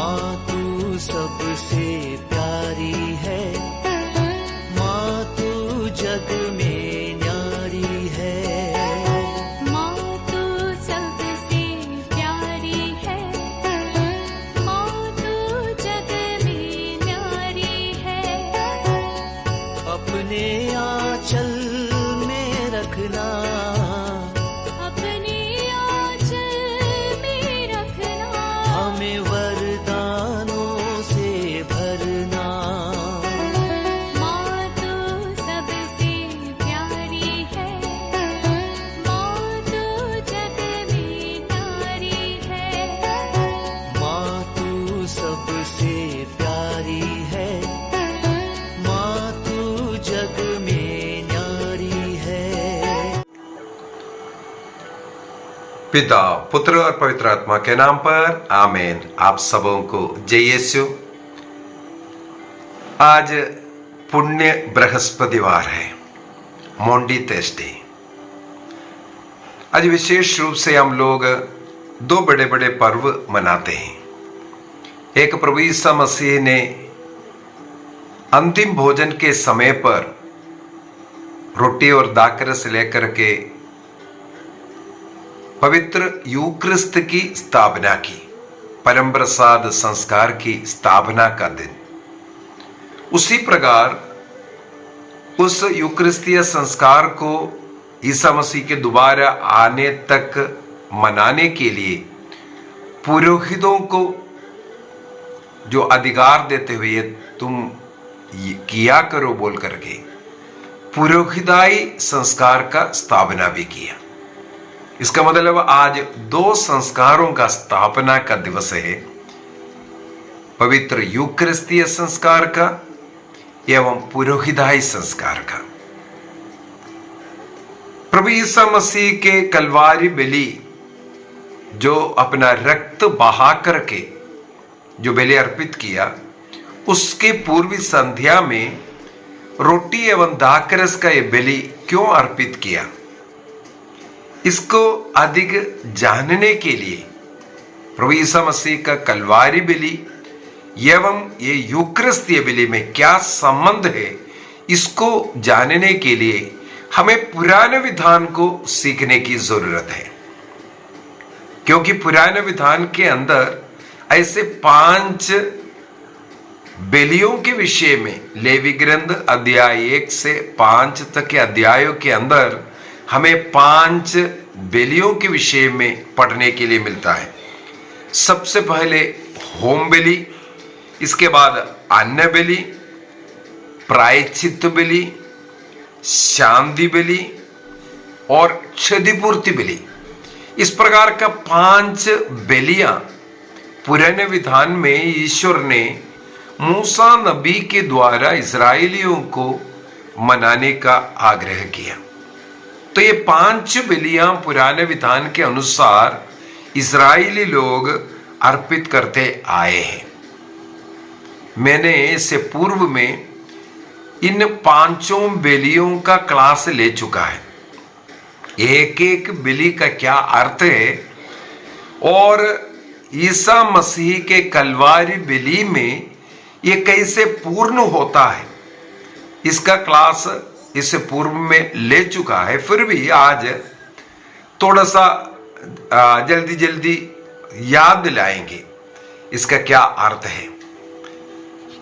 माँ तू सबसे प्यारी है, माँ तू जग में न्यारी है। माँ तू सबसे प्यारी है, माँ तू जग में न्यारी है। अपने आंचल में रखना, अपने आंचल में रखना, हमें वरदानों से भरना। माँ तू सबसे प्यारी है, माँ तू जग में न्यारी है। माँ तू सबसे प्यारी है, माँ तू जग में न्यारी है। पिता, पुत्र और पवित्र आत्मा के नाम पर आमीन। आप सबों को जय यीशु। आज पुण्य बृहस्पतिवार है, मॉन्डी थर्सडे। आज विशेष रूप से हम लोग दो बड़े बड़े पर्व मनाते हैं। एक, प्रभु यीशु मसीह ने अंतिम भोजन के समय पर रोटी और दाखरस लेकर के पवित्र यूक्रिस्त की स्थापना की, परम प्रसाद संस्कार की स्थापना का दिन। उसी प्रकार उस यूक्रिस्तीय संस्कार को ईसा मसीह के दोबारा आने तक मनाने के लिए पुरोहितों को जो अधिकार देते हुए तुम किया करो बोल करके पुरोहिताई संस्कार का स्थापना भी किया। इसका मतलब आज दो संस्कारों का स्थापना का दिवस है, पवित्र यूक्रिस्तीय संस्कार का एवं पुरोहिताई संस्कार का। प्रभु यीशु मसीह के कलवारी बलि जो अपना रक्त बहा करके जो बलि अर्पित किया, उसके पूर्वी संध्या में रोटी एवं दाखरस का ये बलि क्यों अर्पित किया, इसको अधिक जानने के लिए प्रभु यीशु मसीह का कलवारी बलि एवं ये यूक्रिस्तीय बलि में क्या संबंध है, इसको जानने के लिए हमें पुराने विधान को सीखने की जरूरत है। क्योंकि पुराने विधान के अंदर ऐसे 5 बलियों के विषय में लेवी ग्रंथ अध्याय 1 से 5 तक के अध्यायों के अंदर हमें 5 बलियों के विषय में पढ़ने के लिए मिलता है। सबसे पहले होम बलि, इसके बाद अन्न बलि, प्रायश्चित बलि, शांति बलि और क्षतिपूर्ति बलि। इस प्रकार का 5 बलियां पुराने विधान में ईश्वर ने मूसा नबी के द्वारा इस्राएलियों को मनाने का आग्रह किया। तो ये 5 बलियां पुराने विधान के अनुसार इस्राएली लोग अर्पित करते आए हैं। मैंने इससे पूर्व में इन 5 बलियों का क्लास ले चुका है, एक एक बलि का क्या अर्थ है और ईसा मसीह के कलवारी बलि में ये कैसे पूर्ण होता है, इसका क्लास इससे पूर्व में ले चुका है। फिर भी आज थोड़ा सा जल्दी जल्दी याद दिलाएंगे इसका क्या अर्थ है।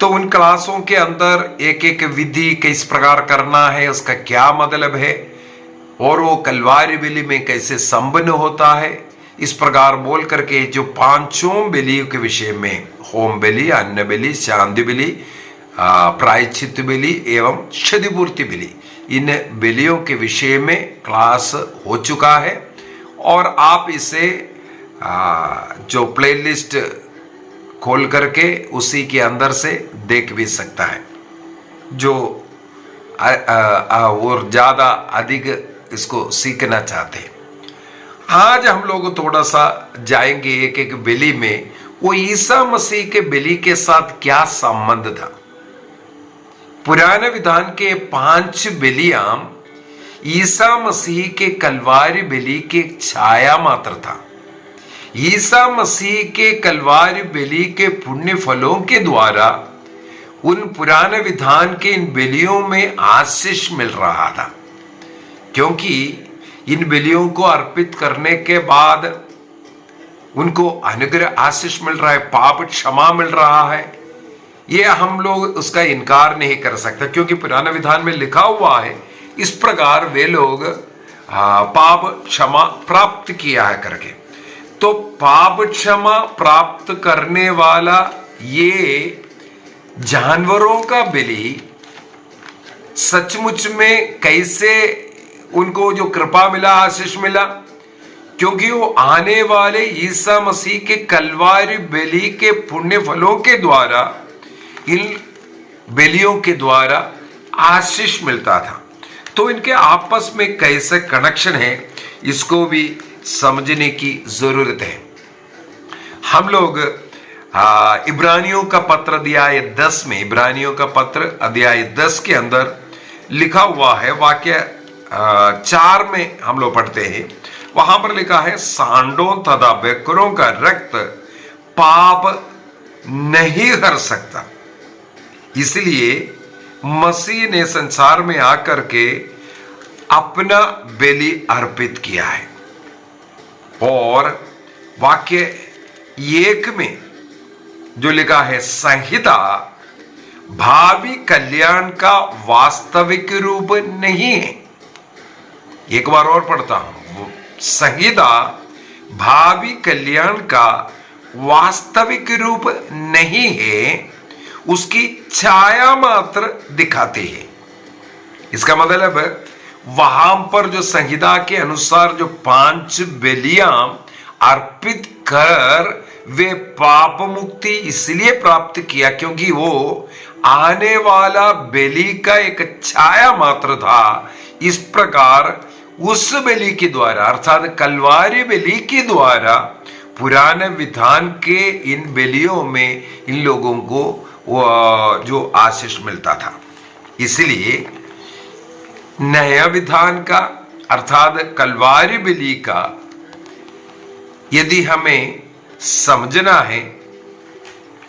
तो उन क्लासों के अंदर एक एक विधि किस प्रकार करना है, उसका क्या मतलब है और वो कलवारी बलि में कैसे संपन्न होता है, इस प्रकार बोल करके जो 5 बलियों के विषय में होम बलि, अन्न बलि, शांति बलि, प्रायश्चित बलि एवं क्षतिपूर्ति बलि, इन बलियों के विषय में क्लास हो चुका है। और आप इसे जो प्लेलिस्ट खोल करके उसी के अंदर से देख भी सकता है, जो और ज़्यादा अधिक इसको सीखना चाहते हैं। आज हम लोग थोड़ा सा जाएंगे एक एक बलि में, वो ईसा मसीह के बलि के साथ क्या संबंध था। पुराने विधान के 5 बलियां ईसा मसीह के कलवारी बलि की छाया मात्र था। ईसा मसीह के कलवारी बलि के पुण्य फलों के द्वारा उन पुराने विधान के इन बलियों में आशीष मिल रहा था, क्योंकि इन बलियों को अर्पित करने के बाद उनको अनुग्रह आशीष मिल रहा है, पाप क्षमा मिल रहा है। ये हम लोग उसका इनकार नहीं कर सकते, क्योंकि पुराने विधान में लिखा हुआ है इस प्रकार वे लोग पाप क्षमा प्राप्त किया है करके। तो पाप क्षमा प्राप्त करने वाला ये जानवरों का बलि सचमुच में कैसे उनको जो कृपा मिला, आशीष मिला, क्योंकि वो आने वाले ईसा मसीह के कलवारी बलि के पुण्य फलों के द्वारा, इन बलियों के द्वारा आशीष मिलता था। तो इनके आपस में कैसे कनेक्शन है, इसको भी समझने की जरूरत है। हम लोग इब्रानियों का पत्र अध्याय 10 में, इब्रानियों का पत्र अध्याय 10 के अंदर लिखा हुआ है, वाक्य 4 में हम लोग पढ़ते हैं। वहां पर लिखा है, सांडों तथा बकरों का रक्त पाप नहीं कर सकता, इसलिए मसीह ने संसार में आकर के अपना बलि अर्पित किया है। और वाक्य 1 में जो लिखा है, संहिता भावी कल्याण का वास्तविक रूप नहीं है। एक बार और पढ़ता हूं, संहिता भावी कल्याण का वास्तविक रूप नहीं है, उसकी छाया मात्र दिखाते हैं। इसका मतलब वहां पर जो संहिता के अनुसार जो 5 बलियां अर्पित कर वे पाप मुक्ति इसलिए प्राप्त किया क्योंकि वो आने वाला बलि का एक छाया मात्र था। इस प्रकार उस बलि के द्वारा, अर्थात कलवारी बलि के द्वारा, पुराने विधान के इन बलियों में इन लोगों को जो आशीष मिलता था। इसलिए नया विधान का, अर्थात कलवारी बलि का यदि हमें समझना है,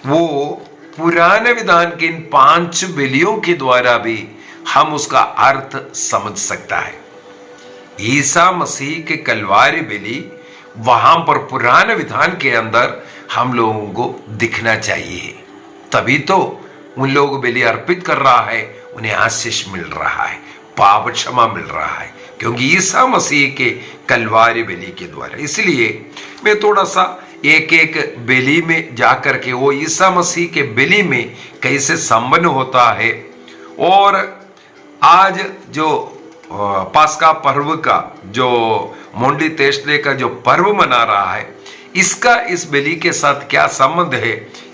वो पुराने विधान के इन 5 बलियों के द्वारा भी हम उसका अर्थ समझ सकता है। ईसा मसीह के कलवारी बलि वहां पर पुराने विधान के अंदर हम लोगों को दिखना चाहिए, तभी तो उन लोग बलि अर्पित कर रहा है, उन्हें आशीष मिल रहा है, पाप क्षमा मिल रहा है, क्योंकि ईसा मसीह के कलवारी बलि के द्वारा। इसलिए मैं थोड़ा सा एक एक बलि में जाकर के वो ईसा मसीह के बलि में कैसे संबंध होता है, और आज जो पास्का पर्व का, जो मोंडी तेस्ले का जो पर्व मना रहा है, इसका इस बलि के साथ क्या संबंध है,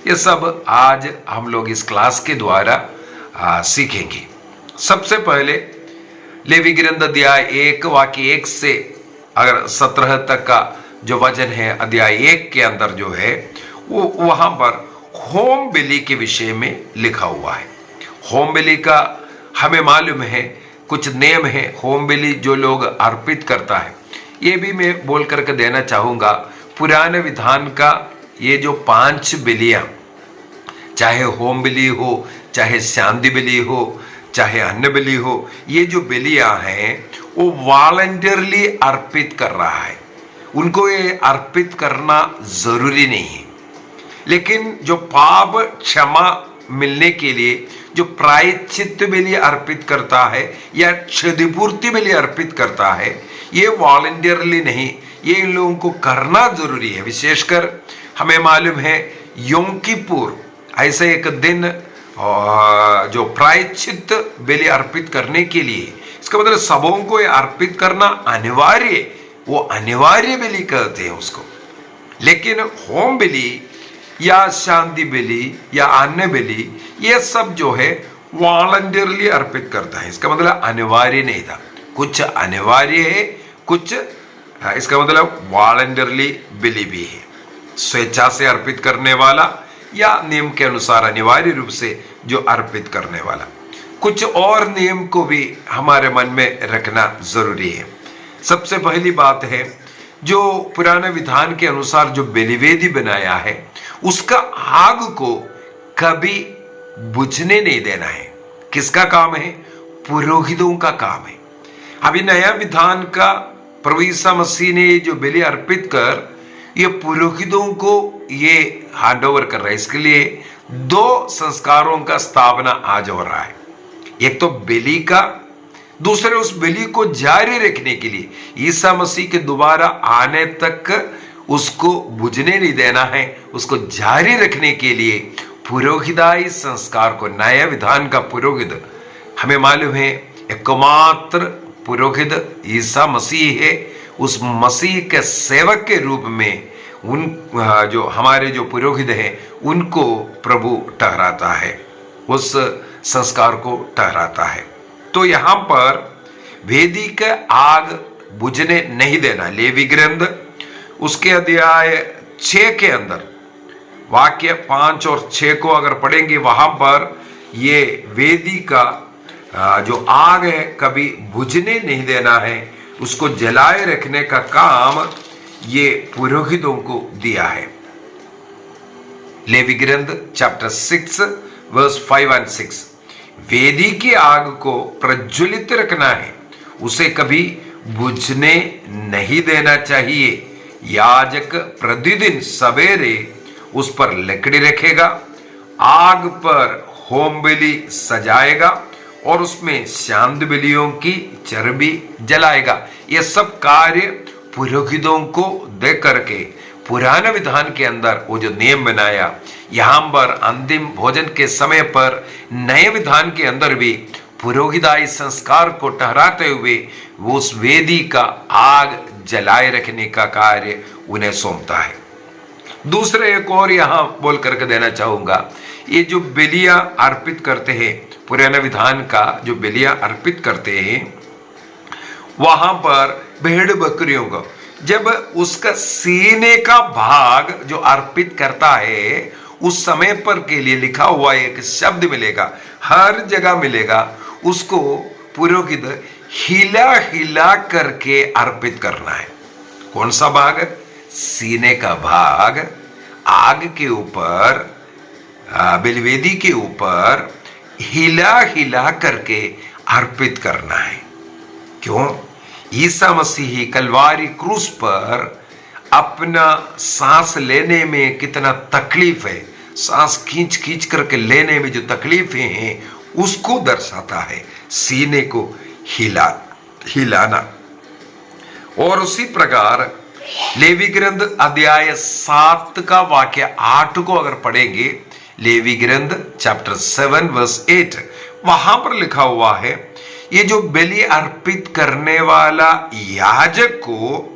ये सब आज हम लोग इस क्लास के द्वारा सीखेंगे। सबसे पहले लेवी ग्रंथ अध्याय 1 वाक्य 1 से अगर 17 तक का जो वचन है अध्याय 1 के अंदर जो है, वो वहां पर होम बलि के विषय में लिखा हुआ है। होम बलि का हमें मालूम है, कुछ नियम है होम बलि जो लोग अर्पित करता है। ये भी मैं बोल करके देना चाहूंगा, पुराने विधान का ये जो 5 बलियां, चाहे होम बलि हो, चाहे शांति बलि हो, चाहे अन्न बलि हो, ये जो बलियां हैं वो वॉलंटियरली अर्पित कर रहा है, उनको ये अर्पित करना जरूरी नहीं है। लेकिन जो पाप क्षमा मिलने के लिए जो प्रायश्चित बलि अर्पित करता है या क्षतिपूर्ति बलि अर्पित करता है, ये वॉलंटियरली नहीं, ये इन लोगों को करना जरूरी है। विशेषकर हमें मालूम है योम किपुर ऐसे एक दिन जो प्रायश्चित बलि अर्पित करने के लिए, इसका मतलब सबों को ये अर्पित करना अनिवार्य, वो अनिवार्य बलि कहते हैं उसको। लेकिन होम बलि या शांति बलि या अन्न बलि, ये सब जो है वॉलंटियरली अर्पित करता है। इसका मतलब अनिवार्य नहीं था, कुछ अनिवार्य है, कुछ इसका मतलब वॉलंटियरली बलि भी है, स्वेच्छा से अर्पित करने वाला या नियम के अनुसार अनिवार्य रूप से जो अर्पित करने वाला। कुछ और नियम को भी हमारे मन में रखना जरूरी है। सबसे पहली बात है, जो पुराने विधान के अनुसार जो बलिवेदी बनाया है उसका आग को कभी बुझने नहीं देना है। किसका काम है? पुरोहितों का काम है। अभी नया विधान का प्रभु ईसा मसीह ने जो बलि अर्पित कर ये पुरोहितों को ये हैंड ओवर कर रहा है। इसके लिए दो संस्कारों का स्थापना आज हो रहा है। एक तो बलि का, दूसरे उस बलि को जारी रखने के लिए ईसा मसीह के दोबारा आने तक उसको बुझने नहीं देना है, उसको जारी रखने के लिए पुरोहिताई संस्कार को, नया विधान का पुरोहित हमें मालूम है एकमात्र पुरोहित ईसा मसीह है। उस मसीह के सेवक के रूप में उन जो हमारे जो पुरोहित हैं उनको प्रभु ठहराता है, उस संस्कार को ठहराता है। तो यहां पर वेदी का आग बुझने नहीं देना। लेवी ग्रंथ उसके अध्याय 6 के अंदर वाक्य 5 और 6 को अगर पढ़ेंगे वहां पर ये वेदी का जो आग है कभी बुझने नहीं देना है, उसको जलाए रखने का काम ये पुरोहितों को दिया है। लेवी ग्रंथ चैप्टर 6 वर्स 5 और 6, वेदी की आग को प्रज्वलित रखना है, उसे कभी बुझने नहीं देना चाहिए। याजक प्रतिदिन सवेरे उस पर लकड़ी रखेगा, आग पर होम बलि सजाएगा और उसमें शांत बलियों की चर्बी जलाएगा। ये सब कार्य पुरोहितों को दे करके पुराने विधान के अंदर वो जो नियम बनाया, यहां पर अंतिम भोजन के समय पर नए विधान के अंदर भी पुरोहिताई संस्कार को ठहराते हुए वो उस वेदी का आग जलाए रखने का कार्य उन्हें सौंपता है। दूसरे एक और यहां बोल करके देना चाहूंगा, ये जो बलियां अर्पित करते हैं, पुराने विधान का जो बलियां अर्पित करते हैं वहां पर भेड़ बकरियों को जब उसका सीने का भाग जो अर्पित करता है उस समय पर के लिए लिखा हुआ एक शब्द मिलेगा, हर जगह मिलेगा, उसको पुरोहित हिला हिला करके अर्पित करना है। कौन सा भाग? सीने का भाग आग के ऊपर, बलिवेदी के ऊपर हिला हिला करके अर्पित करना है। क्यों? ईसा मसीह कलवारी क्रूस पर अपना सांस लेने में कितना तकलीफ है, सांस खींच खींच करके लेने में जो तकलीफें हैं उसको दर्शाता है, सीने को हिलाना। और उसी प्रकार लेवी ग्रंथ अध्याय 7 का वाक्य 8 को अगर पढ़ेंगे, लेवी ग्रंथ चैप्टर 7 वर्स 8, वहां पर लिखा हुआ है ये जो बलि अर्पित करने वाला याजक को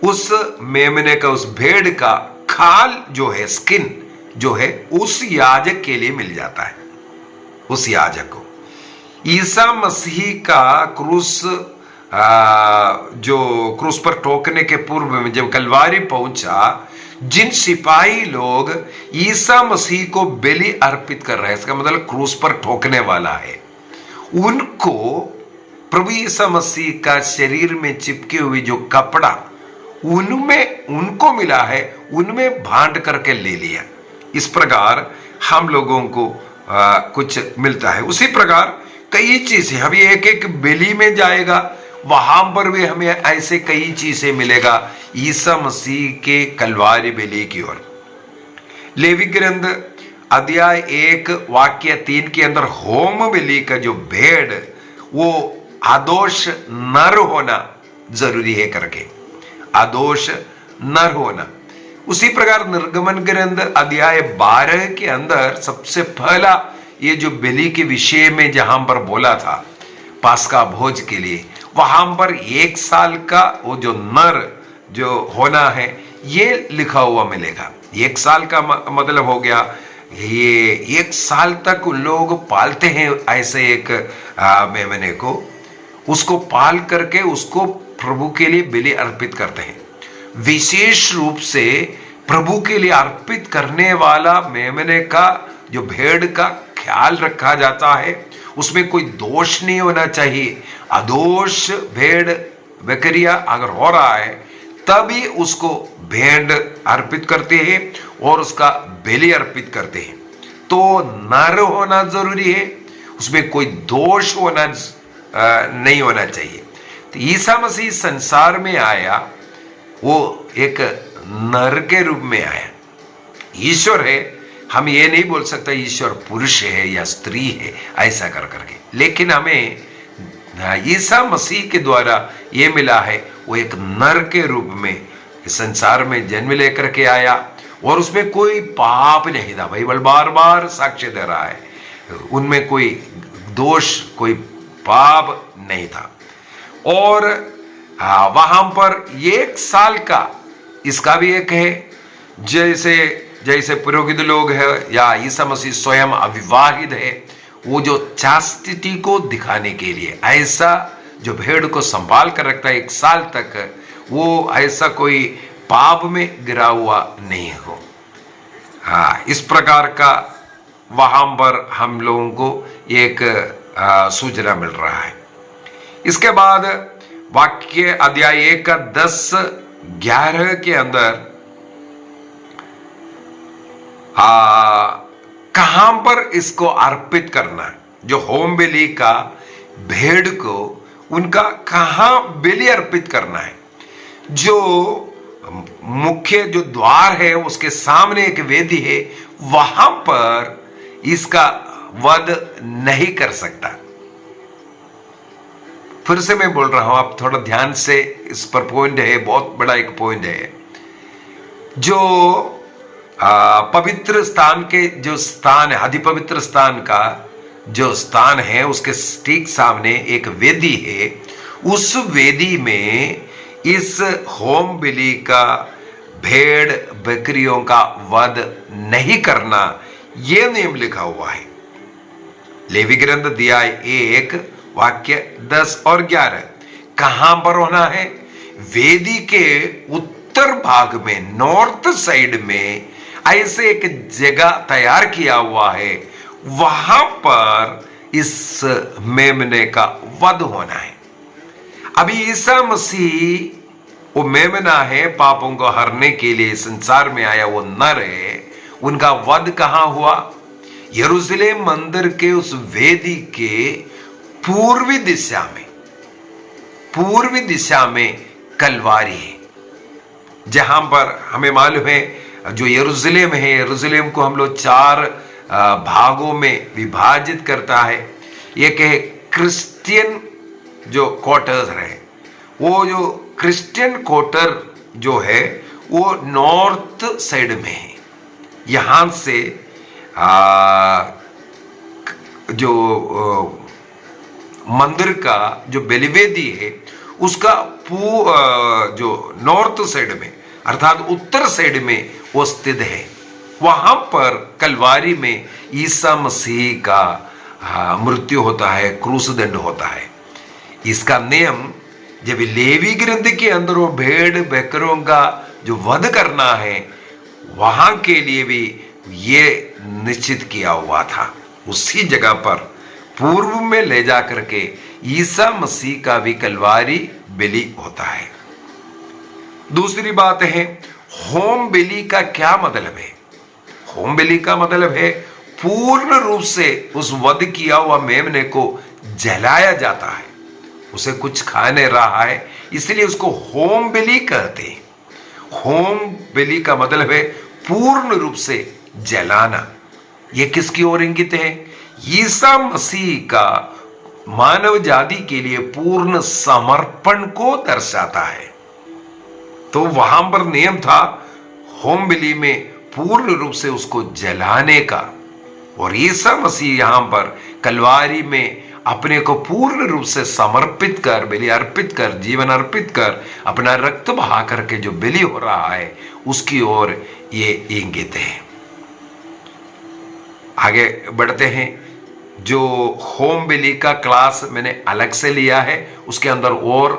उस मेमने का, उस भेड़ का खाल जो है, स्किन जो है, उस याजक के लिए मिल जाता है। उस याजक को ईसा मसीह का क्रूस जो क्रूस पर ठोकने के पूर्व में जब कलवारी पहुंचा, जिन सिपाही लोग ईसा मसीह को बलि अर्पित कर रहे हैं, इसका मतलब क्रूस पर ठोकने वाला है, उनको प्रभु ईसा मसीह का शरीर में चिपके हुए जो कपड़ा उनमें उनको मिला है, उनमें बांध करके ले लिया। इस प्रकार हम लोगों को कुछ मिलता है। उसी प्रकार कई चीजें, अभी एक एक बलि में जाएगा, वहां पर भी हमें ऐसे कई चीजें मिलेगा ईसा मसीह के कलवारी बलि की ओर। लेवी ग्रंथ अध्याय 1 वाक्य 3 के अंदर होम बलि का जो भेड़ वो अदोष नर होना जरूरी है करके, अदोष नर होना। उसी प्रकार निर्गमन ग्रंथ अध्याय 12 के अंदर सबसे पहला ये जो बलि के विषय में जहां पर बोला था पास्का भोज के लिए, वहां पर 1 साल का वो जो नर जो होना है ये लिखा हुआ मिलेगा। 1 साल का मतलब हो गया ये 1 साल तक लोग पालते हैं ऐसे एक मेमने को, उसको पाल करके उसको प्रभु के लिए बलि अर्पित करते हैं। विशेष रूप से प्रभु के लिए अर्पित करने वाला मेमने का जो भेड़ का ख्याल रखा जाता है, उसमें कोई दोष नहीं होना चाहिए। अदोष भेड़ बकरिया अगर हो रहा है तभी उसको भेंट अर्पित करते हैं और उसका बलि अर्पित करते हैं। तो नर होना जरूरी है, उसमें कोई दोष होना नहीं होना चाहिए। तो ईसा मसीह संसार में आया, वो एक नर के रूप में आया। ईश्वर है, हम ये नहीं बोल सकते ईश्वर पुरुष है या स्त्री है ऐसा कर करके, लेकिन हमें ईसा मसीह के द्वारा ये मिला है, वो एक नर के रूप में संसार में जन्म लेकर के आया और उसमें कोई पाप नहीं था। बाइबल बार बार साक्ष्य दे रहा है, उनमें कोई दोष, कोई पाप नहीं था। और वहां पर 1 साल का, इसका भी एक है, जैसे पुरोहित लोग है या ईसा मसीह स्वयं अविवाहित है, वो जो चास्टिटी को दिखाने के लिए ऐसा जो भेड़ को संभाल कर रखता है 1 साल तक, वो ऐसा कोई पाप में गिरा हुआ नहीं हो। इस प्रकार का वहां पर हम लोगों को एक सूचना मिल रहा है। इसके बाद वाक्य अध्याय 1 का 10-11 के अंदर कहां पर इसको अर्पित करना है, जो होम बलि का भेड़ को उनका कहां बलि अर्पित करना है। जो मुख्य जो द्वार है उसके सामने एक वेदी है, वहां पर इसका वध नहीं कर सकता। फिर से मैं बोल रहा हूं, आप थोड़ा ध्यान से इस पर पॉइंट है, बहुत बड़ा एक पॉइंट है। जो पवित्र स्थान के जो स्थान है, अति पवित्र स्थान का जो स्थान है, उसके ठीक सामने एक वेदी है। उस वेदी में इस होम बलि का भेड़ बकरियों का वध नहीं करना, यह नियम लिखा हुआ है। लेवी ग्रंथ अध्याय 1 वाक्य 10 और 11 कहां पर होना है? वेदी के उत्तर भाग में, नॉर्थ साइड में ऐसे एक जगह तैयार किया हुआ है, वहां पर इस मेमने का वध होना है। अभी ईसा मसीह वो मेमना है, पापों को हरने के लिए संसार में आया, वो नर है। उनका वध कहां हुआ? यरूशलेम मंदिर के उस वेदी के पूर्वी दिशा में कलवारी है, जहां पर हमें मालूम है जो यरूशलेम है, यरूशलेम को हम लोग 4 भागों में विभाजित करता है। एक है क्रिश्चियन जो क्वार्टर्स है, वो जो क्रिश्चियन क्वार्टर जो है वो नॉर्थ साइड में है। यहां से जो मंदिर का जो बलिवेदी है उसका जो नॉर्थ साइड में अर्थात उत्तर साइड में वो स्थित है। वहां पर कलवारी में ईसा मसीह का मृत्यु होता है, क्रूस दंड होता है। इसका नियम जब लेवी ग्रंथ के अंदर वो भेड़ बकरों का जो वध करना है, वहां के लिए भी ये निश्चित किया हुआ था। उसी जगह पर पूर्व में ले जाकर के ईसा मसीह का भी कलवारी बलि होता है। दूसरी बात है, होम बलि का क्या मतलब है? होम बलि का मतलब है पूर्ण रूप से उस वध किया हुआ मेमने को जलाया जाता है, उसे कुछ खा नहीं रहा है, इसलिए उसको होम बलि कहते हैं। होम बलि का मतलब है पूर्ण रूप से जलाना। यह किसकी ओर इंगित है? ईसा मसीह का मानव जाति के लिए पूर्ण समर्पण को दर्शाता है। तो वहां पर नियम था होम बलि में पूर्ण रूप से उसको जलाने का, और ईसा मसीह यहां पर कलवारी में अपने को पूर्ण रूप से समर्पित कर, बलि अर्पित कर, जीवन अर्पित कर, अपना रक्त बहा करके जो बलि हो रहा है उसकी ओर ये इंगित है। आगे बढ़ते हैं। जो होम बलि का क्लास मैंने अलग से लिया है, उसके अंदर और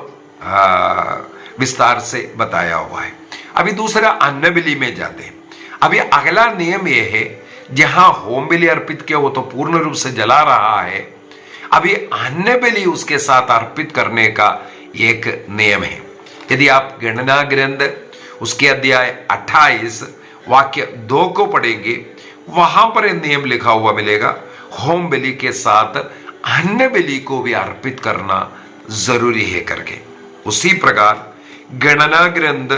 विस्तार से बताया हुआ है। अभी दूसरा अन्न बलि में जाते हैं। अभी अगला नियम यह है, जहां होम बलि अर्पित किया वो तो पूर्ण रूप से जला रहा है, अभी अन्न बलि उसके साथ अर्पित करने का एक नियम है। यदि आप गणना ग्रंथ उसके अध्याय 28 वाक्य 2 को पढ़ेंगे, वहां पर एक नियम लिखा हुआ मिलेगा, होम बलि के साथ अन्य बलि को भी अर्पित करना जरूरी है करके। उसी प्रकार गणना ग्रंथ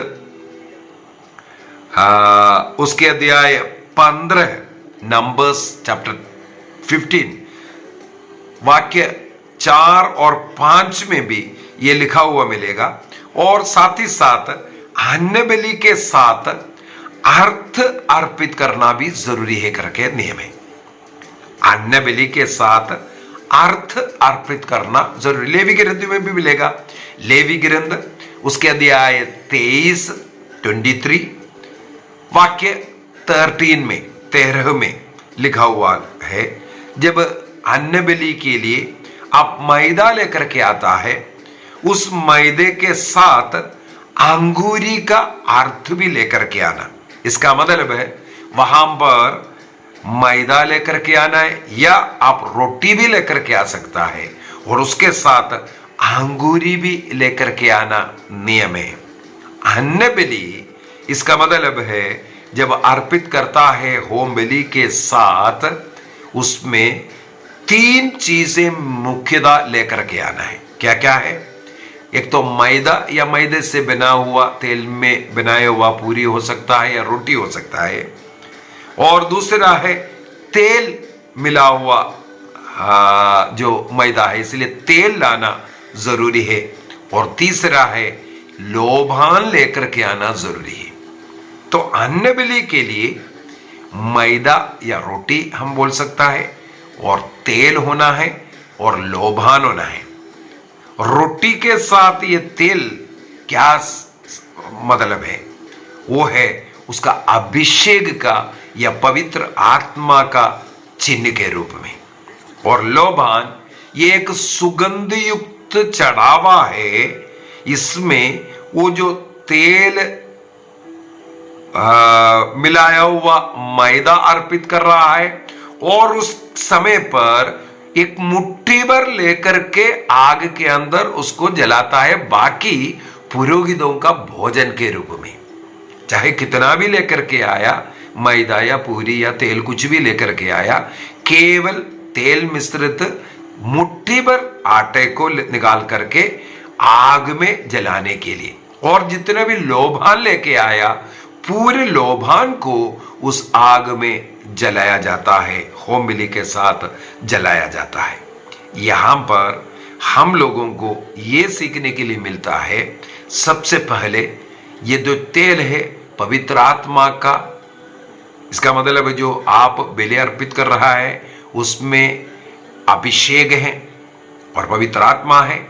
उसके अध्याय 15 नंबर्स चैप्टर 15 वाक्य 4 और 5 में भी ये लिखा हुआ मिलेगा। और साथ ही साथ अन्य बलि के साथ अर्थ अर्पित करना भी जरूरी है करके नियम है। अन्य बलि के साथ अर्थ अर्पित करना जरूरी, लेवी ग्रंथ में भी मिलेगा। लेवी ग्रंथ उसके अध्याय 23 वाक्य 13 में लिखा हुआ है, जब अन्य बलि के लिए आप मैदा लेकर के आता है, उस मैदे के साथ अंगूरी का अर्थ भी लेकर के आना। इसका मतलब है वहां पर मैदा लेकर के आना है, या आप रोटी भी लेकर के आ सकता है और उसके साथ अंगूरी भी लेकर के आना नियम है। अन्य बलि इसका मतलब है जब अर्पित करता है होम बलि के साथ, उसमें 3 चीजें मुख्यतः लेकर के आना है। क्या क्या है? एक तो मैदा या मैदे से बना हुआ तेल में बनाया हुआ पूरी हो सकता है या रोटी हो सकता है, और दूसरा है तेल मिला हुआ जो मैदा है, इसलिए तेल लाना जरूरी है, और तीसरा है लोबान लेकर के आना जरूरी है। तो अन्य बलि के लिए मैदा या रोटी हम बोल सकता है, और तेल होना है और लोबान होना है। रोटी के साथ ये तेल क्या मतलब है? वो है उसका अभिषेक का या पवित्र आत्मा का चिन्ह के रूप में, और लोबान ये एक सुगंध युक्त चढ़ावा है। इसमें वो जो तेल मिलाया हुआ मैदा अर्पित कर रहा है, और उस समय पर एक मुट्ठी भर लेकर के आग के अंदर उसको जलाता है, बाकी पुरोहितों का भोजन के रूप में। चाहे कितना भी लेकर के आया, मैदा या पूरी या तेल कुछ भी लेकर के आया, केवल तेल मिश्रित मुट्ठी भर आटे को निकाल करके आग में जलाने के लिए, और जितने भी लोबान लेके आया पूरे लोबान को उस आग में जलाया जाता है, होम बलि के साथ जलाया जाता है। यहां पर हम लोगों को यह सीखने के लिए मिलता है, सबसे पहले ये जो तेल है पवित्र आत्मा का, इसका मतलब है जो आप बलि अर्पित कर रहा है उसमें अभिषेक है और पवित्र आत्मा है।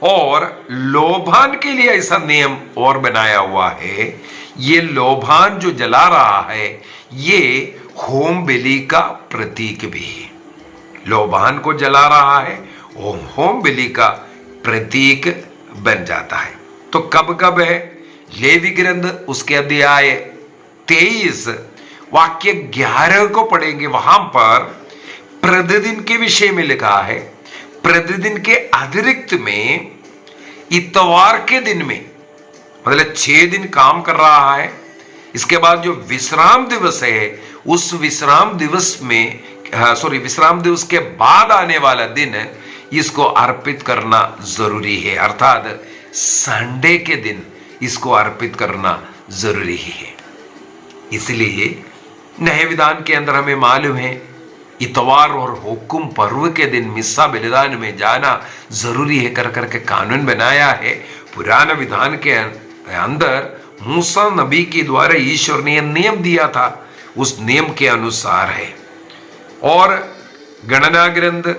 और लोबान के लिए ऐसा नियम और बनाया हुआ है, ये लोबान जो जला रहा है ये होम बलि का प्रतीक भी है। लोबान को जला रहा है, होम बलि का प्रतीक बन जाता है। तो कब कब है? लेवी ग्रंथ उसके अध्याय 23 वाक्य 11 को पढ़ेंगे, वहां पर प्रतिदिन के विषय में लिखा है। प्रतिदिन के अतिरिक्त में इतवार के दिन में, मतलब 6 दिन काम कर रहा है, इसके बाद जो विश्राम दिवस है उस विश्राम दिवस में विश्राम दिवस के बाद आने वाला दिन इसको अर्पित करना जरूरी है, अर्थात संडे के दिन इसको अर्पित करना जरूरी है। इसलिए नए विधान के अंदर हमें मालूम है इतवार और हुकुम पर्व के दिन मिस्सा बलिदान में जाना जरूरी है कर करके कानून बनाया है। पुराना विधान के अंदर मूसा नबी के द्वारा ईश्वर ने नियम दिया था, उस नियम के अनुसार है। और गणना ग्रंथ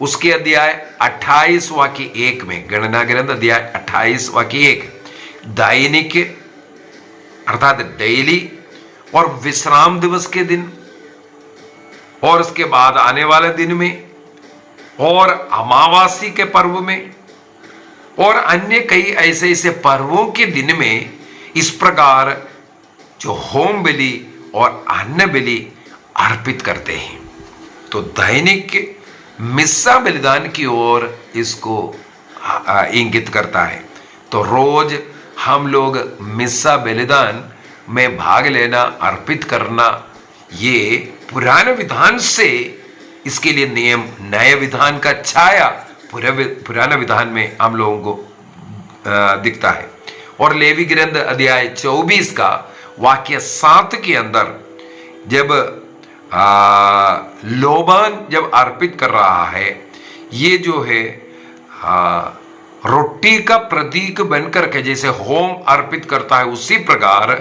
उसके अध्याय 28 वाक्य 1 में, गणना ग्रंथ अध्याय 28 वाक्य 1, दैनिक अर्थात डेली और विश्राम दिवस के दिन और उसके बाद आने वाले दिन में और अमावासी के पर्व में और अन्य कई ऐसे ऐसे पर्वों के दिन में इस प्रकार जो होम बलि और अन्न बलि अर्पित करते हैं। तो दैनिक मिस्सा बलिदान की ओर इसको इंगित करता है। तो रोज हम लोग मिस्सा बलिदान में भाग लेना, अर्पित करना, ये पुराने विधान से इसके लिए नियम नए विधान का छाया पुराने विधान में हम लोगों को दिखता है। और लेवी ग्रंथ अध्याय 24 का वाक्य 7 के अंदर जब लोबान जब अर्पित कर रहा है, ये जो है रोटी का प्रतीक बनकर के जैसे होम अर्पित करता है, उसी प्रकार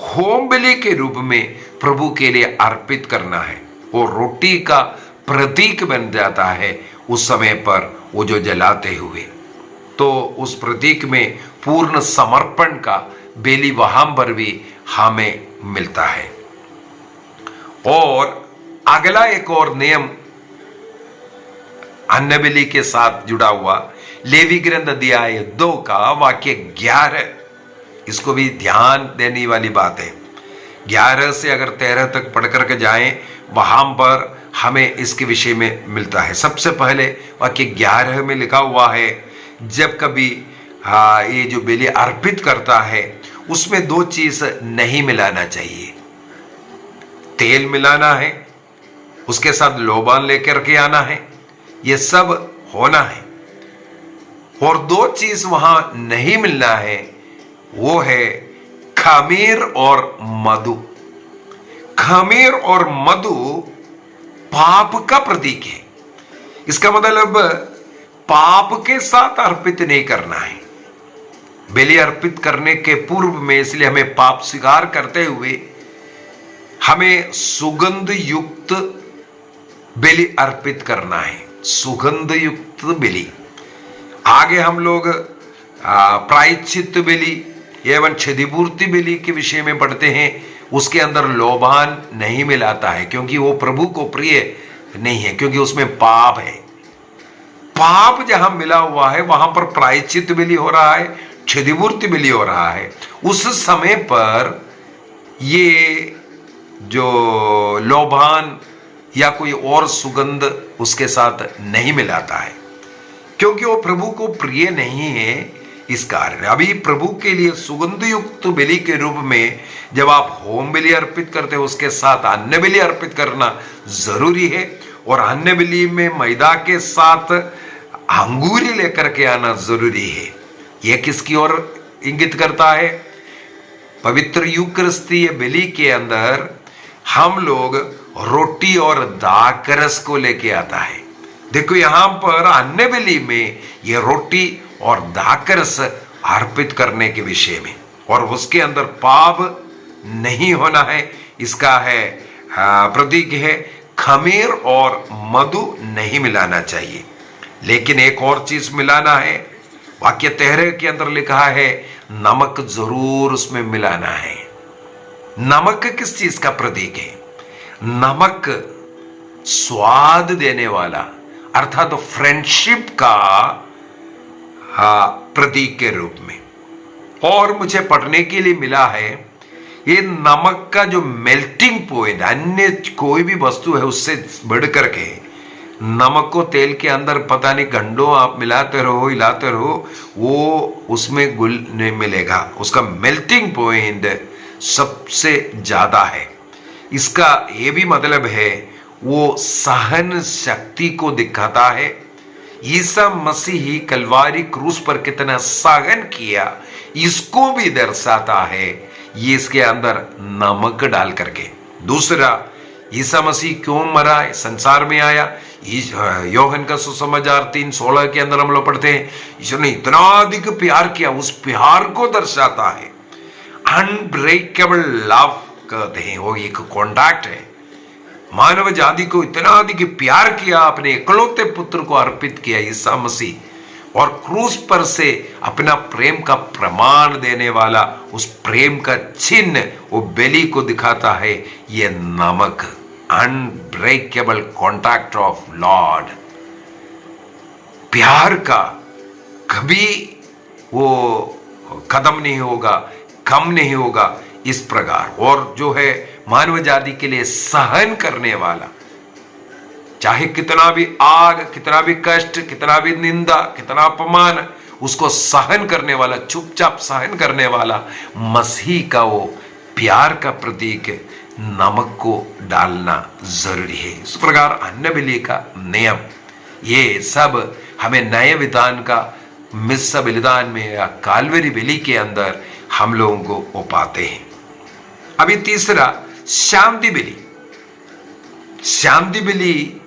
होम बलि के रूप में प्रभु के लिए अर्पित करना है। वो रोटी का प्रतीक बन जाता है उस समय पर वो जो जलाते हुए, तो उस प्रतीक में पूर्ण समर्पण का बेली वहां पर भी हमें मिलता है। और अगला एक और नियम अन्न बलि के साथ जुड़ा हुआ लेवी ग्रंथ अध्याय 2 का वाक्य 11, इसको भी ध्यान देने वाली बात है। 11 से अगर 13 तक पढ़ करके जाएं, वहां पर हमें इसके विषय में मिलता है। सबसे पहले वाक्य 11 में लिखा हुआ है, जब कभी ये जो बलि अर्पित करता है उसमें 2 चीज नहीं मिलाना चाहिए। तेल मिलाना है, उसके साथ लोबान लेकर के आना है, ये सब होना है। और 2 चीज वहां नहीं मिलना है, वो है खमीर और मधु। खमीर और मधु पाप का प्रतीक है। इसका मतलब पाप के साथ अर्पित नहीं करना है बलि अर्पित करने के पूर्व में। इसलिए हमें पाप स्वीकार करते हुए हमें सुगंध युक्त बलि अर्पित करना है, सुगंध युक्त बलि। आगे हम लोग प्रायश्चित बलि एवं क्षतिपूर्ति बलि के विषय में पढ़ते हैं। उसके अंदर लोबान नहीं मिलाता है, क्योंकि वो प्रभु को प्रिय नहीं है, क्योंकि उसमें पाप है। पाप जहां मिला हुआ है वहां पर प्रायश्चित बलि हो रहा है, क्षतिपूर्ति बलि हो रहा है। उस समय पर ये जो लोबान या कोई और सुगंध उसके साथ नहीं मिलाता है, क्योंकि वो प्रभु को प्रिय नहीं है। इस कारण अभी प्रभु के लिए सुगंध युक्त बलि के रूप में जब आप होम बलि अर्पित करते हो, उसके साथ अन्न बलि अर्पित करना जरूरी है। और अन्न बलि में मैदा के साथ अंगूरी लेकर के आना जरूरी है। यह किसकी ओर इंगित करता है? पवित्र यूकरिस्तीय बलि के अंदर हम लोग रोटी और दाखरस को लेके आता है। देखो यहां पर अन्न बलि में ये रोटी और दाखरस अर्पित करने के विषय में, और उसके अंदर पाप नहीं होना है, इसका है प्रतीक है। खमीर और मधु नहीं मिलाना चाहिए, लेकिन एक और चीज मिलाना है। वाक्य 13 के अंदर लिखा है नमक जरूर उसमें मिलाना है। नमक किस चीज का प्रतीक है? नमक स्वाद देने वाला, अर्थात तो फ्रेंडशिप का प्रतीक के रूप में। और मुझे पढ़ने के लिए मिला है ये नमक का जो मेल्टिंग पॉइंट, अन्य कोई भी वस्तु है उससे बढ़ करके नमक को तेल के अंदर पता नहीं घंटों आप मिलाते रहो, हिलाते रहो, वो उसमें घुल नहीं मिलेगा। उसका मेल्टिंग पॉइंट सबसे ज्यादा है। इसका ये भी मतलब है वो सहन शक्ति को दिखाता है। ईसा मसीह कलवारी क्रूस पर कितना सहन किया, इसको भी दर्शाता है ये इसके अंदर नमक डाल करके। दूसरा, ईसा मसीह क्यों मरा, संसार में आया? योहन का सुसमाचार 3:16 के अंदर हम लोग पढ़ते हैं ईश्वर ने इतना अधिक प्यार किया, उस प्यार को दर्शाता है। अनब्रेकेबल लव कहते हैं, वो एक कॉन्टैक्ट है। मानव जाति को इतना अधिक प्यार किया, अपने इकलौते पुत्र को अर्पित किया ईसा मसीह, और क्रूस पर से अपना प्रेम का प्रमाण देने वाला उस प्रेम का चिन्ह वो बलि को दिखाता है, ये नमक। अनब्रेकेबल कॉन्टैक्ट ऑफ लॉर्ड, प्यार का कभी वो खत्म नहीं होगा, कम नहीं होगा, इस प्रकार। और जो है मानव जाति के लिए सहन करने वाला, चाहे कितना भी आग, कितना भी कष्ट, कितना भी निंदा, कितना अपमान, उसको सहन करने वाला, चुपचाप सहन करने वाला मसीह का वो प्यार का प्रतीक नमक को डालना जरूरी है। इस प्रकार अन्न बलि का नियम, ये सब हमें नए विधान का मिस्सा बलिदान में या कालवरी बलि के अंदर हम लोगों को वो पाते हैं। अभी तीसरा शांति बलि। शांति बलि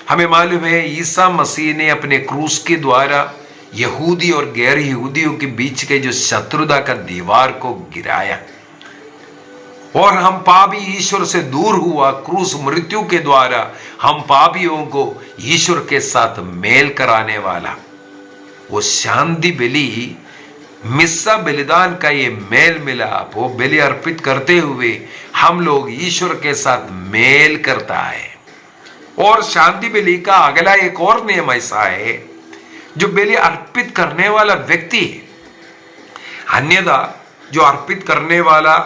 हमें मालूम है ईसा मसीह ने अपने क्रूस के द्वारा यहूदी और गैर यहूदियों के बीच के जो शत्रुता का दीवार को गिराया और हम पापी ईश्वर से दूर हुआ। क्रूस मृत्यु के द्वारा हम पापियों को ईश्वर के साथ मेल कराने वाला वो शांति बलि, मिस्सा बलिदान का ये मेल मिलाप, वो बलि अर्पित करते हुए हम लोग ईश्वर के साथ मेल करता है। और शांति बलि का अगला एक और नियम ऐसा है, जो बलि अर्पित करने वाला व्यक्ति है, अन्यथा जो अर्पित करने वाला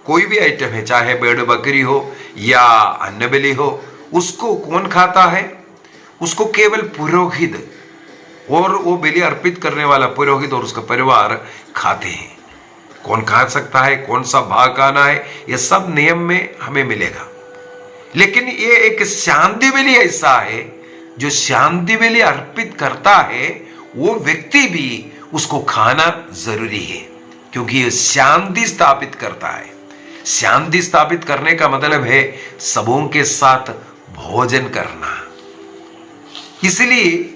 कोई भी आइटम है, चाहे भेड़ बकरी हो या अन्न बलि हो, उसको कौन खाता है? उसको केवल पुरोहित और वो बलि अर्पित करने वाला पुरोहित और उसका परिवार खाते हैं। कौन खा सकता है, कौन सा भाग आना है, ये सब नियम में हमें मिलेगा। लेकिन ये एक शांति बलि ऐसा है, जो शांति बलि अर्पित करता है वो व्यक्ति भी उसको खाना जरूरी है, क्योंकि ये शांति स्थापित करता है। शांति स्थापित करने का मतलब है सबों के साथ भोजन करना। इसलिए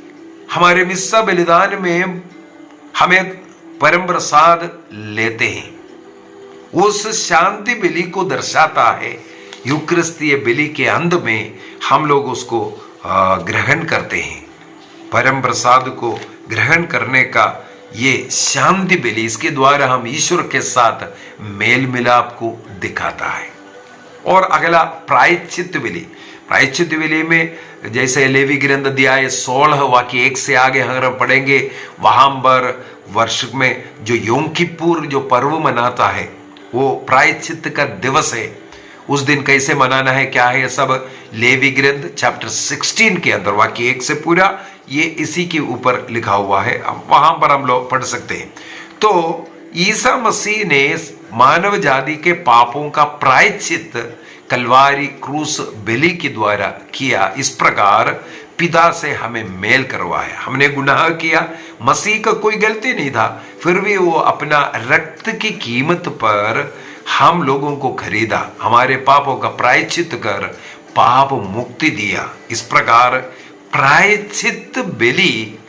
हमारे मिस्सा बलिदान में हमें परम प्रसाद लेते हैं। उस शांति बलि को दर्शाता है। यूक्रिस्तीय बलि के अंत में हम लोग उसको ग्रहण करते हैं। परम प्रसाद को ग्रहण करने का ये शांति बलि, इसके द्वारा हम ईश्वर के साथ मेल मिलाप को दिखाता है। और अगला प्रायश्चित बलि। प्रायश्चित बलि में जैसे लेवी ग्रंथ अध्याय 16 वाक्य 1 से आगे अगर हम पढ़ेंगे, वहां पर वर्ष में जो योम किप्पुर जो पर्व मनाता है, वो प्रायश्चित का दिवस है। उस दिन कैसे मनाना है, क्या है, सब लेवी ग्रंथ चैप्टर 16 के अंदर वाक्य 1 से पूरा ये इसी के ऊपर लिखा हुआ है, वहां पर हम लोग पढ़ सकते हैं। तो ईसा मसीह ने मानव जाति के पापों का प्रायश्चित कलवारी क्रूस बलि के द्वारा किया। इस प्रकार पिता से हमें मेल करवाया। हमने गुनाह किया, मसीह का कोई गलती नहीं था, फिर भी वो अपना रक्त की कीमत पर हम लोगों को खरीदा, हमारे पापों का प्रायश्चित कर पाप मुक्ति दिया। इस प्रकार प्रायश्चित बलि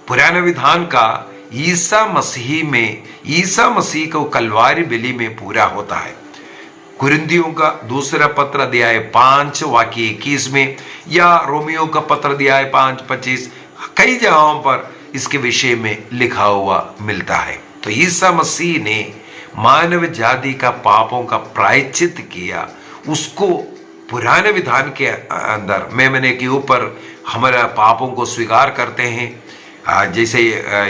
पुराने विधान का ईसा मसीह में, ईसा मसीह को कलवारी बलि में पूरा होता है। कुरिन्थियों का दूसरा पत्र अध्याय 5 वाक्य 21 में, या रोमियो का पत्र अध्याय 5:25, कई जगहों पर इसके विषय में लिखा हुआ मिलता है। तो ईसा मसीह ने मानव जाति का पापों का प्रायश्चित किया। उसको पुराने विधान के अंदर मेमने के ऊपर हमारा पापों को स्वीकार करते हैं। जैसे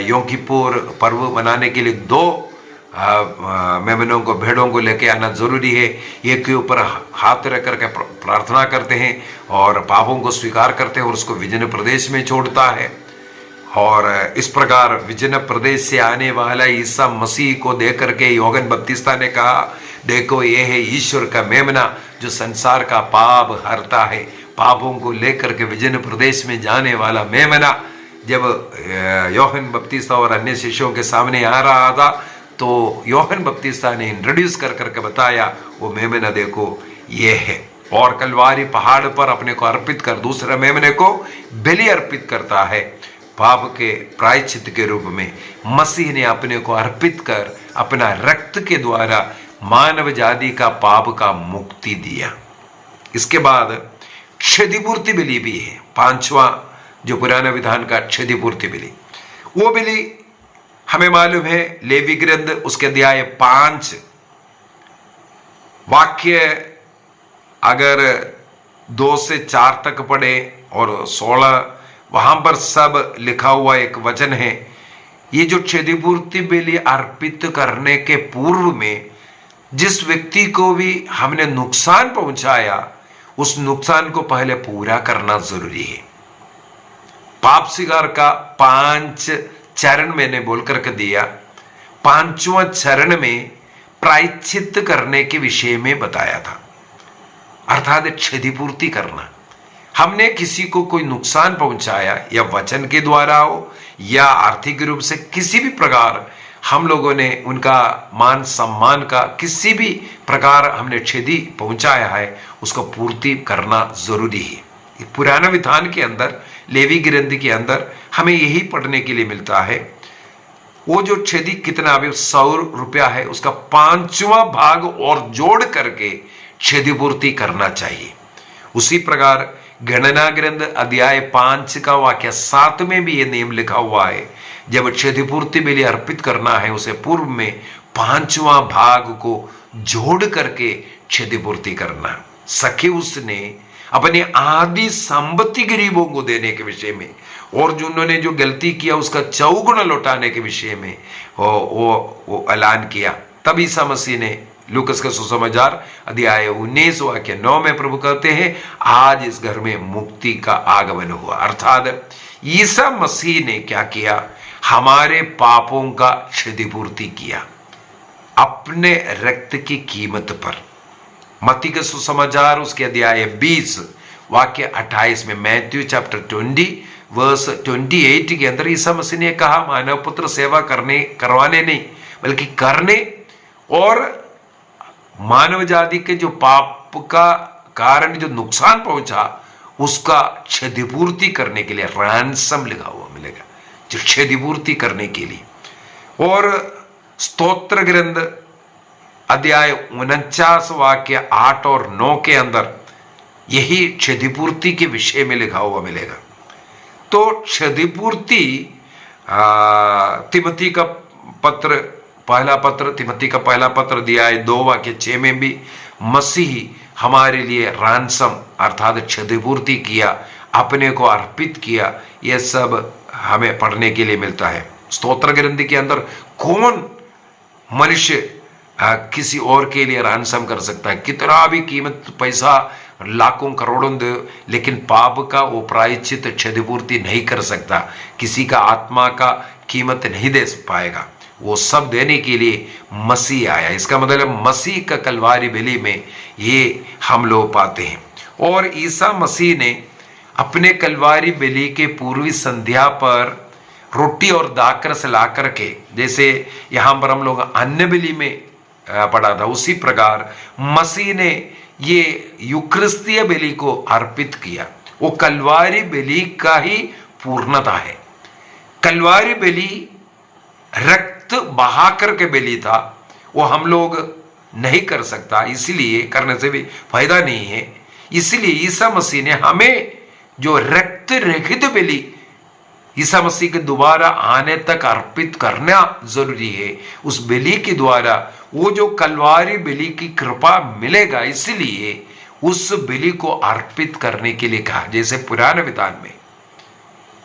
योम किप्पुर पर्व मनाने के लिए 2 मेमनों को, भेड़ों को लेके आना जरूरी है। एक के ऊपर हाथ रख करके प्रार्थना करते हैं और पापों को स्वीकार करते हैं और उसको विजन प्रदेश में छोड़ता है। और इस प्रकार विजन प्रदेश से आने वाला ईसा मसीह को देख करके योहन बपतिस्ता ने कहा, देखो ये है ईश्वर का मेमना जो संसार का पाप हरता है। पापों को लेकर के विजन प्रदेश में जाने वाला मेमना जब योहन बपतिस्ता और अन्य शिष्यों के सामने आ रहा था, तो योहन बपतिस्ता ने इंट्रोड्यूस कर करके बताया, वो मेमना देखो ये है। और कलवारी पहाड़ पर अपने को अर्पित कर दूसरे मेमने को बलि अर्पित करता है। पाप के प्रायश्चित के रूप में मसीह ने अपने को अर्पित कर अपना रक्त के द्वारा मानव जाति का पाप का मुक्ति दिया। इसके बाद क्षतिपूर्ति बलि भी है, 5वां जो पुराना विधान का क्षतिपूर्ति बलि। वो बलि हमें मालूम है लेवी ग्रंथ उसके अध्याय 5 वाक्य अगर 2 से 4 तक पढ़े और 16, वहां पर सब लिखा हुआ एक वचन है। ये जो क्षतिपूर्ति बलि अर्पित करने के पूर्व में जिस व्यक्ति को भी हमने नुकसान पहुंचाया, उस नुकसान को पहले पूरा करना जरूरी है। पाप स्वीकार का 5 चरण मैंने बोल करके दिया। 5वां चरण में प्रायश्चित करने के विषय में बताया था, अर्थात क्षतिपूर्ति करना। हमने किसी को कोई नुकसान पहुंचाया, या वचन के द्वारा हो या आर्थिक रूप से, किसी भी प्रकार हम लोगों ने उनका मान सम्मान का किसी भी प्रकार हमने क्षति पहुंचाया है, उसको पूर्ति करना जरूरी है। पुराना विधान के अंदर, लेवी ग्रंथ के अंदर हमें यही पढ़ने के लिए मिलता है। वो जो क्षति कितना, अभी 100 रुपया है, उसका 5वां भाग और जोड़ करके क्षतिपूर्ति करना चाहिए। उसी प्रकार गणना ग्रंथ अध्याय 5 का वाक्य 7 में भी ये नियम लिखा हुआ है, जब क्षतिपूर्ति बलि अर्पित करना है उसे पूर्व में 5वां भाग को जोड़ करके क्षतिपूर्ति करना। सखी उसने अपनी आधी संपत्ति गरीबों को देने के विषय में, और जिन्होंने जो गलती किया उसका 4 गुना लौटाने के विषय में वो ऐलान किया। तब ईसा मसीह ने लूकस का सुसमाचार अध्याय 19 वाक्य 9 में प्रभु कहते हैं, आज इस घर में मुक्ति का आगमन हुआ। अर्थात ईसा मसीह ने क्या किया, हमारे पापों का क्षतिपूर्ति किया अपने रक्त की कीमत पर। मत्ती का सुसमाचार उसके अध्याय 20 वाक्य 28 में, मैथ्यू चैप्टर 20 वर्स 28 के अंदर ईसा मसीह ने कहा, मानव पुत्र सेवा करवाने नहीं बल्कि करने, और मानव जाति के जो पाप का कारण जो नुकसान पहुंचा उसका क्षतिपूर्ति करने के लिए रैंसम लिखा हुआ मिलेगा, जो क्षतिपूर्ति करने के लिए। और स्तोत्र ग्रंथ अध्याय 49 वाक्य 8 और 9 के अंदर यही क्षतिपूर्ति के विषय में लिखा हुआ मिलेगा। तो क्षतिपूर्ति तिमोथी का पत्र, पहला पत्र, तिमोथी का पहला पत्र अध्याय 2 वाक्य 6 में भी मसीह हमारे लिए रैंसम अर्थात क्षतिपूर्ति किया, अपने को अर्पित किया, यह सब हमें पढ़ने के लिए मिलता है। स्तोत्र ग्रंथ के अंदर कौन मनुष्य किसी और के लिए रैंसम कर सकता है? कितना भी कीमत पैसा लाखों करोड़ों दे, लेकिन पाप का वो प्रायश्चित क्षतिपूर्ति नहीं कर सकता, किसी का आत्मा का कीमत नहीं दे पाएगा। वो सब देने के लिए मसीह आया। इसका मतलब मसीह का कलवारी बलि में ये हम लोग पाते हैं। और ईसा मसीह ने अपने कलवारी बलि के पूर्वी संध्या पर रोटी और दाखरस ला करके, जैसे यहाँ पर हम लोग अन्न बलि में पढ़ा था, उसी प्रकार मसीह ने ये यूक्रिस्तीय बलि को अर्पित किया। वो कलवारी बलि का ही पूर्णता है। कलवारी बलि रक्त बहाकर के बलि था, वो हम लोग नहीं कर सकता, इसलिए करने से भी फायदा नहीं है। इसलिए ईसा मसीह ने हमें जो रक्त रहित बलि ईसा मसीह के दोबारा आने तक अर्पित करना जरूरी है। उस बलि के द्वारा वो जो कलवारी बलि की कृपा मिलेगा, इसलिए उस बलि को अर्पित करने के लिए कहा। जैसे पुराने विधान में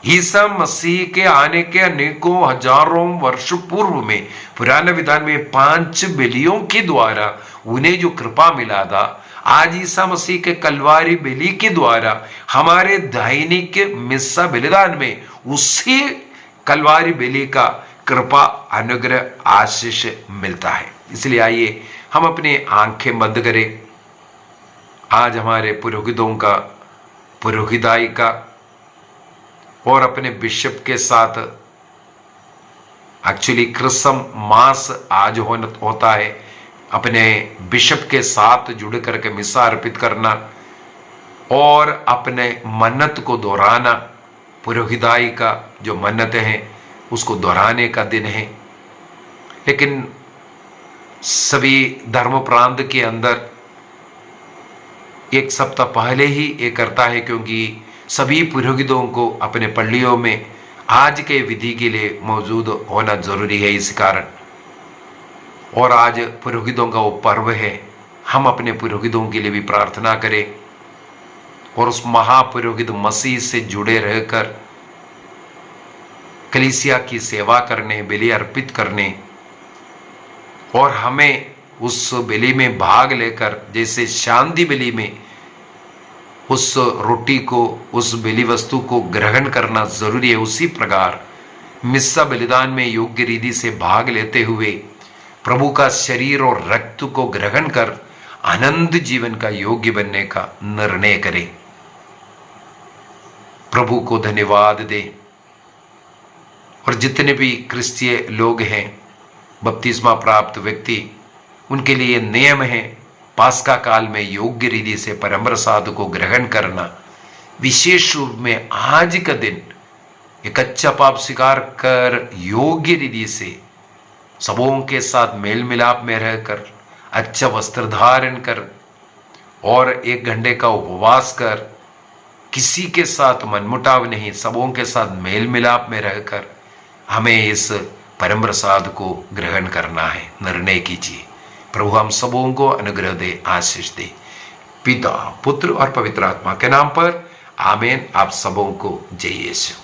ईसा मसीह के आने के अनेकों हजारों वर्ष पूर्व में पुराने विधान में 5 बलियों के द्वारा उन्हें जो कृपा मिला था, आज ईसा मसीह के कलवारी बलि के द्वारा हमारे दैनिक मिस्सा बलिदान में उसी कलवारी बलि का कृपा अनुग्रह आशीष मिलता है। इसलिए आइए हम अपनी आंखें बंद करें। आज हमारे पुरोहितों का, पुरोहिताई का और अपने बिशप के साथ एक्चुअली क्रिसम मास आज होता है। अपने बिशप के साथ जुड़ करके मिसा अर्पित करना और अपने मन्नत को दोहराना, पुरोहिताई का जो मन्नतें हैं उसको दोहराने का दिन है। लेकिन सभी धर्म प्रांत के अंदर एक सप्ताह पहले ही ये करता है, क्योंकि सभी पुरोहितों को अपने पल्लियों में आज के विधि के लिए मौजूद होना जरूरी है। इस कारण और आज पुरोहितों का वो पर्व है, हम अपने पुरोहितों के लिए भी प्रार्थना करें और उस महापुरोहित मसीह से जुड़े रहकर कलीसिया की सेवा करने, बलि अर्पित करने और हमें उस बलि में भाग लेकर, जैसे शांति बलि में उस रोटी को, उस बलि वस्तु को ग्रहण करना जरूरी है। उसी प्रकार मिस्सा बलिदान में योग्य रीति से भाग लेते हुए प्रभु का शरीर और रक्त को ग्रहण कर आनंद जीवन का योग्य बनने का निर्णय करें। प्रभु को धन्यवाद दें। और जितने भी क्रिस्तीय लोग हैं, बपतिस्मा प्राप्त व्यक्ति, उनके लिए नियम है पास्का काल में योग्य रीति से परम प्रसाद को ग्रहण करना। विशेष रूप में आज का दिन एक अच्छा पाप स्वीकार कर योग्य रीति से सबों के साथ मेल मिलाप में रहकर अच्छा वस्त्र धारण कर और 1 घंटे का उपवास कर, किसी के साथ मनमुटाव नहीं, सबों के साथ मेल मिलाप में रहकर हमें इस परम प्रसाद को ग्रहण करना है। निर्णय कीजिए। प्रभु हम सबों को अनुग्रह दे, आशीष दे। पिता, पुत्र और पवित्र आत्मा के नाम पर आमीन। आप सबों को जय यीशु।